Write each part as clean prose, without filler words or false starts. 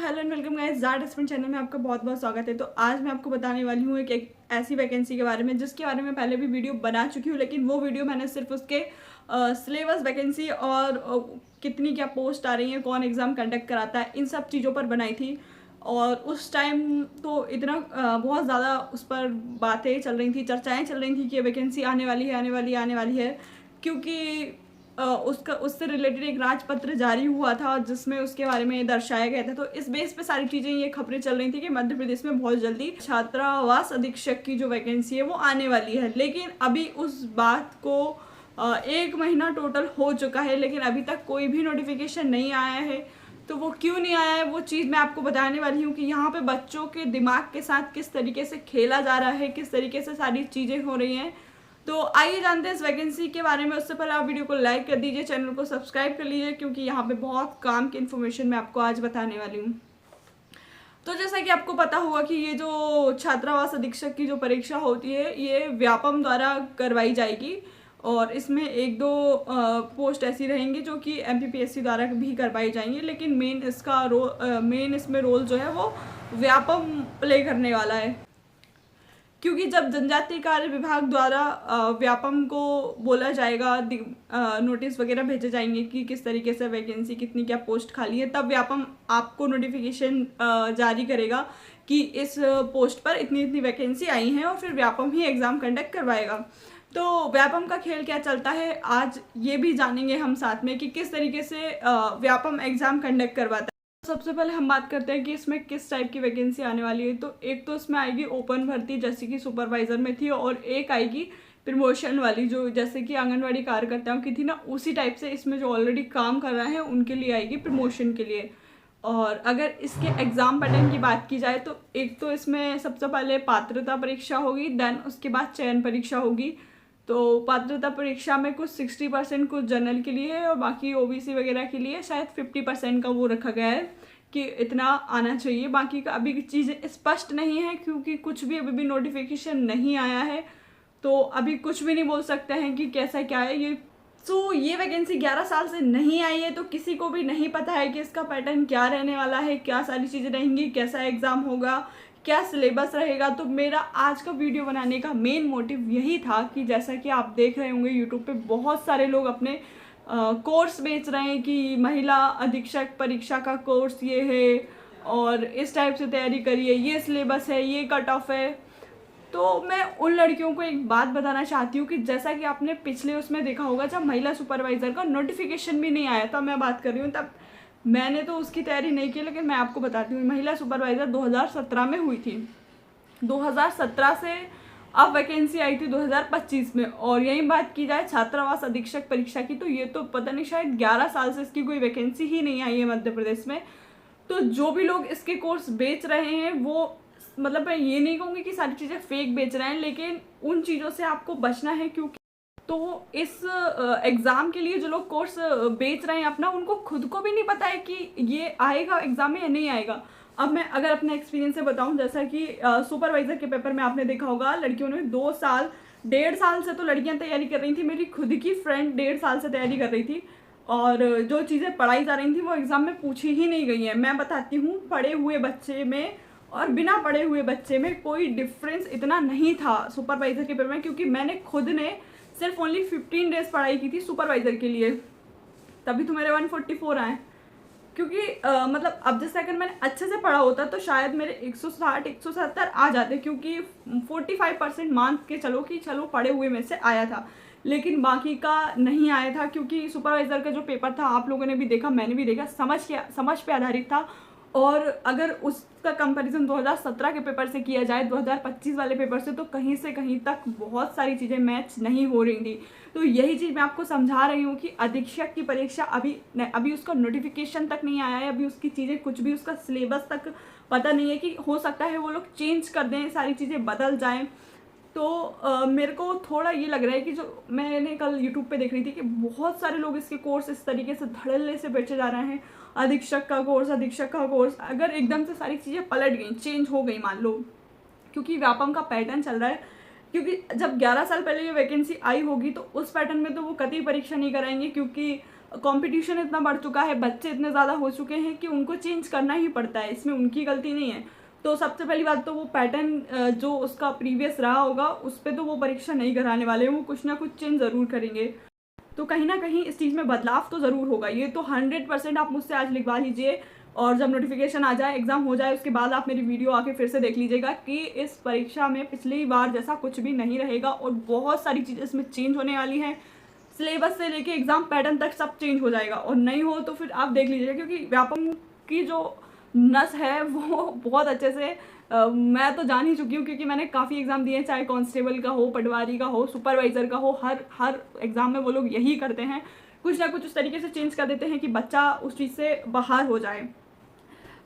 Hello and welcome guys, Jaat husband channel में आपका बहुत बहुत स्वागत है। तो आज मैं आपको बताने वाली हूँ एक ऐसी वैकेंसी के बारे में जिसके बारे में पहले भी वीडियो बना चुकी हूँ, लेकिन वो वीडियो मैंने सिर्फ उसके सिलेबस, वैकेंसी और कितनी क्या पोस्ट आ रही है, कौन एग्ज़ाम कंडक्ट कराता है, इन सब चीज़ों पर बनाई थी। और उस टाइम तो इतना बहुत ज़्यादा उस पर बातें चल रही थी, चर्चाएँ चल रही थी कि वैकेंसी आने वाली है, आने वाली है, आने वाली है, क्योंकि उससे रिलेटेड एक राजपत्र जारी हुआ था जिसमें उसके बारे में दर्शाया गया था। तो इस बेस पे सारी चीज़ें, ये खबरें चल रही थी कि मध्य प्रदेश में बहुत जल्दी छात्रावास अधीक्षक की जो वैकेंसी है वो आने वाली है। लेकिन अभी उस बात को 1 महीना टोटल हो चुका है, लेकिन अभी तक कोई भी नोटिफिकेशन नहीं आया है। तो वो क्यों नहीं आया है, वो चीज़ मैं आपको बताने वाली हूँ कि यहाँ पे बच्चों के दिमाग के साथ किस तरीके से खेला जा रहा है, किस तरीके से सारी चीज़ें हो रही हैं। तो आइए जानते हैं इस वैकेंसी के बारे में। उससे पहले आप वीडियो को लाइक कर दीजिए, चैनल को सब्सक्राइब कर लीजिए, क्योंकि यहाँ पे बहुत काम की इन्फॉर्मेशन मैं आपको आज बताने वाली हूँ। तो जैसा कि आपको पता होगा कि ये जो छात्रावास अधीक्षक की जो परीक्षा होती है ये व्यापम द्वारा करवाई जाएगी, और इसमें 1-2 पोस्ट ऐसी रहेंगी जो कि एमपीपीएससी द्वारा भी करवाई जाएंगी, लेकिन मेन इसमें रोल जो है वो व्यापम प्ले करने वाला है। क्योंकि जब जनजातीय कार्य विभाग द्वारा व्यापम को बोला जाएगा, नोटिस वगैरह भेजे जाएंगे कि किस तरीके से वैकेंसी, कितनी क्या पोस्ट खाली है, तब व्यापम आपको नोटिफिकेशन जारी करेगा कि इस पोस्ट पर इतनी इतनी वैकेंसी आई हैं, और फिर व्यापम ही एग्ज़ाम कंडक्ट करवाएगा। तो व्यापम का खेल क्या चलता है, आज ये भी जानेंगे हम साथ में कि किस तरीके से व्यापम एग्ज़ाम कंडक्ट करवाता है। सबसे पहले हम बात करते हैं कि इसमें किस टाइप की वैकेंसी आने वाली है। तो एक तो इसमें आएगी ओपन भर्ती, जैसे कि सुपरवाइज़र में थी, और एक आएगी प्रमोशन वाली, जो जैसे कि आंगनवाड़ी कार्यकर्ताओं की थी ना, उसी टाइप से इसमें जो ऑलरेडी काम कर रहे हैं उनके लिए आएगी प्रमोशन के लिए। और अगर इसके एग्ज़ाम पैटर्न की बात की जाए तो एक तो इसमें सबसे पहले पात्रता परीक्षा होगी, देन उसके बाद चयन परीक्षा होगी। तो पात्रता परीक्षा में कुछ 60% कुछ जनरल के लिए है, और बाकी ओबीसी वगैरह के लिए शायद 50% का वो रखा गया है कि इतना आना चाहिए। बाकी का अभी चीज़ें स्पष्ट नहीं है, क्योंकि कुछ भी अभी भी नोटिफिकेशन नहीं आया है, तो अभी कुछ भी नहीं बोल सकते हैं कि कैसा क्या है ये। तो ये वैकेंसी 11 साल से नहीं आई है, तो किसी को भी नहीं पता है कि इसका पैटर्न क्या रहने वाला है, क्या सारी चीज़ें रहेंगी, कैसा एग्ज़ाम होगा, क्या सिलेबस रहेगा। तो मेरा आज का वीडियो बनाने का मेन मोटिव यही था कि जैसा कि आप देख रहे होंगे यूट्यूब पे बहुत सारे लोग अपने कोर्स बेच रहे हैं कि महिला अधीक्षक परीक्षा का कोर्स ये है, और इस टाइप से तैयारी करिए, ये सिलेबस है, ये कट ऑफ है। तो मैं उन लड़कियों को एक बात बताना चाहती हूँ कि जैसा कि आपने पिछले उसमें देखा होगा, जब महिला सुपरवाइज़र का नोटिफिकेशन भी नहीं आया था, मैं बात कर रही हूँ, तब मैंने तो उसकी तैयारी नहीं की, लेकिन मैं आपको बताती हूँ महिला सुपरवाइज़र 2017 में हुई थी। 2017 से अब वैकेंसी आई थी 2025 में। और यही बात की जाए छात्रावास अधीक्षक परीक्षा की, तो ये तो पता नहीं शायद 11 साल से इसकी कोई वैकेंसी ही नहीं आई है मध्य प्रदेश में। तो जो भी लोग इसके कोर्स बेच रहे हैं वो, मतलब मैं ये नहीं कहूँगी कि सारी चीज़ें फेक बेच रहे हैं, लेकिन उन चीज़ों से आपको बचना है। क्योंकि तो इस एग्ज़ाम के लिए जो लोग कोर्स बेच रहे हैं अपना, उनको खुद को भी नहीं पता है कि ये आएगा एग्ज़ाम में या नहीं आएगा। अब मैं अगर अपने एक्सपीरियंस से बताऊं, जैसा कि सुपरवाइज़र के पेपर में आपने देखा होगा, लड़कियों ने 2 साल 1.5 साल से तो लड़कियां तैयारी कर रही थी। मेरी खुद की फ्रेंड 1.5 साल से तैयारी कर रही थी, और जो चीज़ें पढ़ाई जा रही थी वो एग्ज़ाम में पूछी ही नहीं गई हैं। मैं बताती हूँ, पढ़े हुए बच्चे में और बिना पढ़े हुए बच्चे में कोई डिफरेंस इतना नहीं था सुपरवाइज़र के पेपर में, क्योंकि मैंने खुद ने सिर्फ ओनली 15 डेज़ पढ़ाई की थी सुपरवाइज़र के लिए, तभी तो मेरे 144 आए। क्योंकि मतलब अब जैसे अगर मैंने अच्छे से पढ़ा होता तो शायद मेरे 160-170 आ जाते, क्योंकि 45% मान के चलो कि चलो पढ़े हुए में से आया था, लेकिन बाकी का नहीं आया था। क्योंकि सुपरवाइज़र का जो पेपर था, आप लोगों ने भी देखा, मैंने भी देखा, समझ पे आधारित था। और अगर उसका कंपैरिजन 2017 के पेपर से किया जाए 2025 वाले पेपर से, तो कहीं से कहीं तक बहुत सारी चीज़ें मैच नहीं हो रही थी। तो यही चीज़ मैं आपको समझा रही हूँ कि अधीक्षक की परीक्षा अभी उसका नोटिफिकेशन तक नहीं आया है, अभी उसकी चीज़ें कुछ भी, उसका सिलेबस तक पता नहीं है। कि हो सकता है वो लोग चेंज कर दें, सारी चीज़ें बदल जाएँ। तो मेरे को थोड़ा ये लग रहा है कि जो मैंने कल यूट्यूब पे देख रही थी कि बहुत सारे लोग इसके कोर्स इस तरीके से धड़ल्ले से बेचे जा रहे हैं। अधीक्षक का कोर्स अगर एकदम से सारी चीज़ें पलट गई, चेंज हो गई मान लो, क्योंकि व्यापम का पैटर्न चल रहा है। क्योंकि जब 11 साल पहले ये वैकेंसी आई होगी तो उस पैटर्न में तो वो कतई परीक्षा नहीं कराएंगे, क्योंकि कंपटीशन इतना बढ़ चुका है, बच्चे इतने ज़्यादा हो चुके हैं कि उनको चेंज करना ही पड़ता है, इसमें उनकी गलती नहीं है। तो सबसे पहली बात तो वो पैटर्न जो उसका प्रीवियस रहा होगा उस पर तो वो परीक्षा नहीं कराने वाले, वो कुछ ना कुछ चेंज ज़रूर करेंगे। तो कहीं ना कहीं इस चीज़ में बदलाव तो ज़रूर होगा, ये तो 100% आप मुझसे आज लिखवा लीजिए, और जब नोटिफिकेशन आ जाए, एग्ज़ाम हो जाए, उसके बाद आप मेरी वीडियो आके फिर से देख लीजिएगा कि इस परीक्षा में पिछली बार जैसा कुछ भी नहीं रहेगा और बहुत सारी चीज़ें इसमें चेंज होने वाली हैं। सिलेबस से लेके एग्ज़ाम पैटर्न तक सब चेंज हो जाएगा, और नहीं हो तो फिर आप देख लीजिएगा, क्योंकि व्यापम की जो नस है वो बहुत अच्छे से मैं तो जान ही चुकी हूँ, क्योंकि मैंने काफ़ी एग्ज़ाम दिए हैं, चाहे कांस्टेबल का हो, पटवारी का हो, सुपरवाइज़र का हो, हर एग्ज़ाम में वो लोग यही करते हैं, कुछ ना कुछ उस तरीके से चेंज कर देते हैं कि बच्चा उस चीज़ से बाहर हो जाए।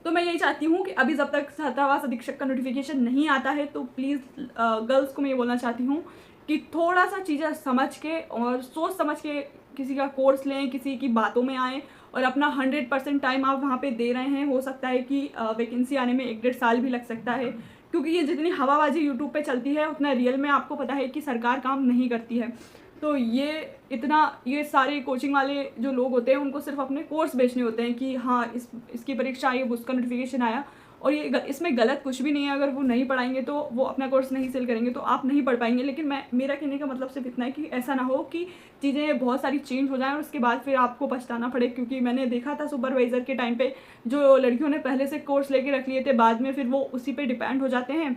तो मैं यही चाहती हूँ कि अभी जब तक छात्रावास अधीक्षक का नोटिफिकेशन नहीं आता है तो प्लीज़ गर्ल्स को मैं ये बोलना चाहती हूँ कि थोड़ा सा चीज़ें समझ के और सोच समझ के किसी का कोर्स लें, किसी की बातों में आएँ और अपना 100% टाइम आप वहाँ पे दे रहे हैं। हो सकता है कि वैकेंसी आने में 1-1.5 साल भी लग सकता है, क्योंकि ये जितनी हवाबाजी यूट्यूब पे चलती है उतना रियल में आपको पता है कि सरकार काम नहीं करती है। तो ये सारे कोचिंग वाले जो लोग होते हैं उनको सिर्फ अपने कोर्स बेचने होते हैं कि हाँ इसकी परीक्षा आई, उसका नोटिफिकेशन आया, और इसमें गलत कुछ भी नहीं है। अगर वो नहीं पढ़ाएंगे तो वो अपना कोर्स नहीं सेल करेंगे तो आप नहीं पढ़ पाएंगे। लेकिन मेरा कहने का मतलब सिर्फ इतना है कि ऐसा ना हो कि चीज़ें बहुत सारी चेंज हो जाएं और उसके बाद फिर आपको पछताना पड़े, क्योंकि मैंने देखा था सुपरवाइज़र के टाइम पे जो लड़कियों ने पहले से कोर्स लेके रख लिए थे, बाद में फिर वो उसी पे डिपेंड हो जाते हैं।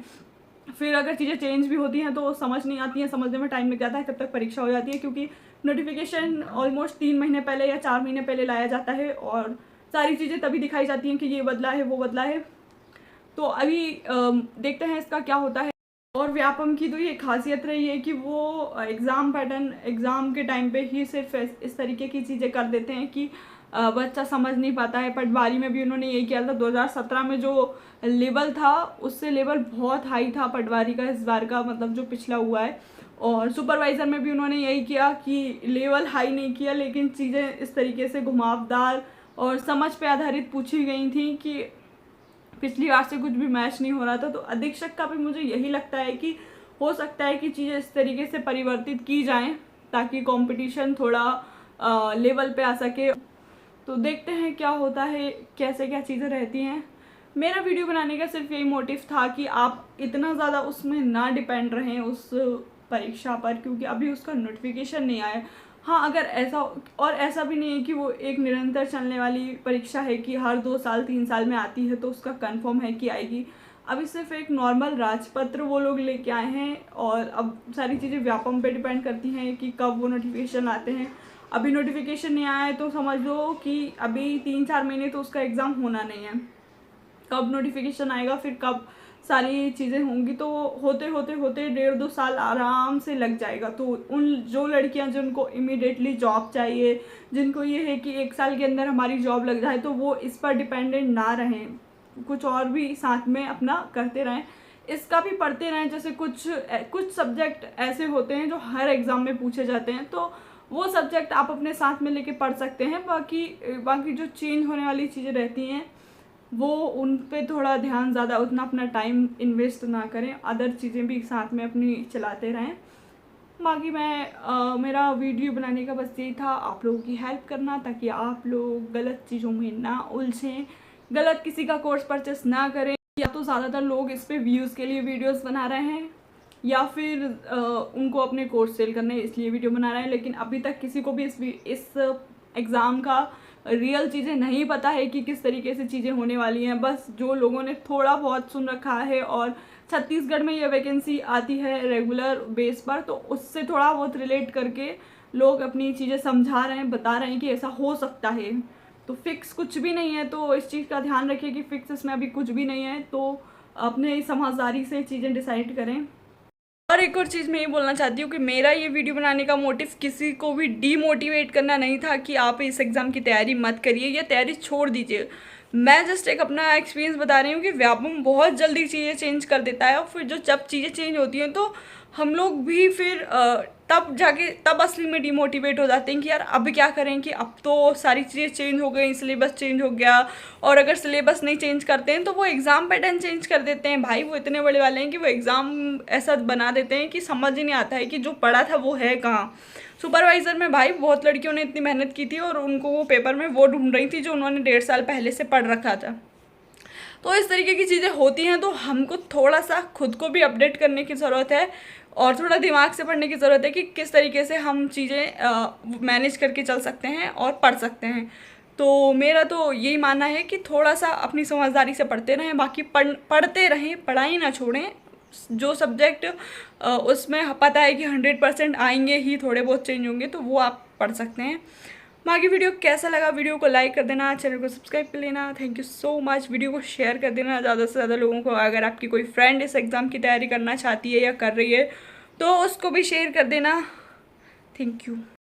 फिर अगर चीज़ें चेंज भी होती हैं तो समझ नहीं आती हैं, समझने में टाइम लग जाता है, तब तक परीक्षा हो जाती है, क्योंकि नोटिफिकेशन ऑलमोस्ट 3 महीने पहले या 4 महीने पहले लाया जाता है और सारी चीज़ें तभी दिखाई जाती हैं कि ये बदला है, वो बदला है। तो अभी देखते हैं इसका क्या होता है। और व्यापम की तो ये खासियत रही है कि वो एग्ज़ाम पैटर्न एग्ज़ाम के टाइम पे ही सिर्फ इस तरीके की चीज़ें कर देते हैं कि बच्चा समझ नहीं पाता है। पटवारी में भी उन्होंने यही किया था, 2017 में जो लेवल था उससे लेवल बहुत हाई था पटवारी का इस बार का, मतलब जो पिछला हुआ है। और सुपरवाइज़र में भी उन्होंने यही किया कि लेवल हाई नहीं किया, लेकिन चीज़ें इस तरीके से घुमावदार और समझ पे आधारित पूछी गई थी कि पिछली बार से कुछ भी मैच नहीं हो रहा था। तो अधीक्षक का भी मुझे यही लगता है कि हो सकता है कि चीज़ें इस तरीके से परिवर्तित की जाएं ताकि कंपटीशन थोड़ा लेवल पे आ सके। तो देखते हैं क्या होता है, कैसे क्या चीज़ें रहती हैं। मेरा वीडियो बनाने का सिर्फ यही मोटिव था कि आप इतना ज़्यादा उसमें ना डिपेंड रहें उस परीक्षा पर, क्योंकि अभी उसका नोटिफिकेशन नहीं आया। हाँ, अगर ऐसा भी नहीं है कि वो एक निरंतर चलने वाली परीक्षा है कि हर 2 साल 3 साल में आती है तो उसका कंफर्म है कि आएगी। अभी सिर्फ एक नॉर्मल राजपत्र वो लोग लेके आए हैं, और अब सारी चीज़ें व्यापम पे डिपेंड करती हैं कि कब वो नोटिफिकेशन आते हैं। अभी नोटिफिकेशन नहीं आया है तो समझ लो कि अभी 3-4 महीने तो उसका एग्ज़ाम होना नहीं है। कब नोटिफिकेशन आएगा, फिर कब सारी चीज़ें होंगी, तो होते होते 1.5-2 साल आराम से लग जाएगा। तो उन जो लड़कियां जिनको इमीडिएटली जॉब चाहिए, जिनको ये है कि 1 साल के अंदर हमारी जॉब लग जाए, तो वो इस पर डिपेंडेंट ना रहें, कुछ और भी साथ में अपना करते रहें, इसका भी पढ़ते रहें। जैसे कुछ सब्जेक्ट ऐसे होते हैं जो हर एग्ज़ाम में पूछे जाते हैं, तो वो सब्जेक्ट आप अपने साथ में लेके पढ़ सकते हैं। बाकी जो चेंज होने वाली चीज़ें रहती हैं वो उन पे थोड़ा ध्यान ज़्यादा, उतना अपना टाइम इन्वेस्ट ना करें, अदर चीज़ें भी साथ में अपनी चलाते रहें। बाकी मेरा वीडियो बनाने का बस यही था, आप लोगों की हेल्प करना, ताकि आप लोग गलत चीज़ों में ना उलझें, गलत किसी का कोर्स परचेस ना करें। या तो ज़्यादातर लोग इस पे व्यूज़ के लिए वीडियोस बना रहे हैं, या फिर उनको अपने कोर्स सेल करने इसलिए वीडियो बना रहे हैं। लेकिन अभी तक किसी को भी इस एग्ज़ाम का रियल चीज़ें नहीं पता है कि किस तरीके से चीज़ें होने वाली हैं। बस जो लोगों ने थोड़ा बहुत सुन रखा है, और छत्तीसगढ़ में ये वैकेंसी आती है रेगुलर बेस पर, तो उससे थोड़ा बहुत रिलेट करके लोग अपनी चीज़ें समझा रहे हैं, बता रहे हैं कि ऐसा हो सकता है। तो फिक्स कुछ भी नहीं है, तो इस चीज़ का ध्यान रखिए कि फिक्स इसमें अभी कुछ भी नहीं है। तो अपने समझदारी से चीज़ें डिसाइड करें। और एक और चीज़ मैं ये बोलना चाहती हूँ कि मेरा ये वीडियो बनाने का मोटिव किसी को भी डीमोटिवेट करना नहीं था कि आप इस एग्ज़ाम की तैयारी मत करिए या तैयारी छोड़ दीजिए। मैं जस्ट एक अपना एक्सपीरियंस बता रही हूँ कि व्यापम बहुत जल्दी चीज़ें चेंज कर देता है, और फिर जब चीज़ें चेंज होती हैं तो हम लोग भी फिर तब असली में डिमोटिवेट हो जाते हैं कि यार अब क्या करें, कि अब तो सारी चीज़ें चेंज हो गई, सिलेबस चेंज हो गया, और अगर सिलेबस नहीं चेंज करते हैं तो वो एग्ज़ाम पैटर्न चेंज कर देते हैं। भाई वो इतने बड़े वाले हैं कि वो एग्ज़ाम ऐसा बना देते हैं कि समझ ही नहीं आता है कि जो पढ़ा था वो है कहाँ। सुपरवाइज़र में भाई बहुत लड़कियों ने इतनी मेहनत की थी और उनको वो पेपर में वो ढूंढ रही थी जो उन्होंने 1.5 साल पहले से पढ़ रखा था। तो इस तरीके की चीज़ें होती हैं, तो हमको थोड़ा सा खुद को भी अपडेट करने की ज़रूरत है और थोड़ा दिमाग से पढ़ने की ज़रूरत है कि किस तरीके से हम चीज़ें मैनेज करके चल सकते हैं और पढ़ सकते हैं। तो मेरा तो यही मानना है कि थोड़ा सा अपनी समझदारी से पढ़ते रहें, बाकी पढ़ते रहें, पढ़ाई ना छोड़ें। जो सब्जेक्ट उसमें पता है कि 100% आएंगे ही, थोड़े बहुत चेंज होंगे, तो वो आप पढ़ सकते हैं। बाकी वीडियो कैसा लगा, वीडियो को लाइक कर देना, चैनल को सब्सक्राइब कर लेना। Thank you so much. Video को शेयर कर देना ज़्यादा से ज़्यादा लोगों को। अगर आपकी कोई फ्रेंड इस एग्ज़ाम की तैयारी करना चाहती है या कर रही है तो उसको भी शेयर कर देना। Thank you.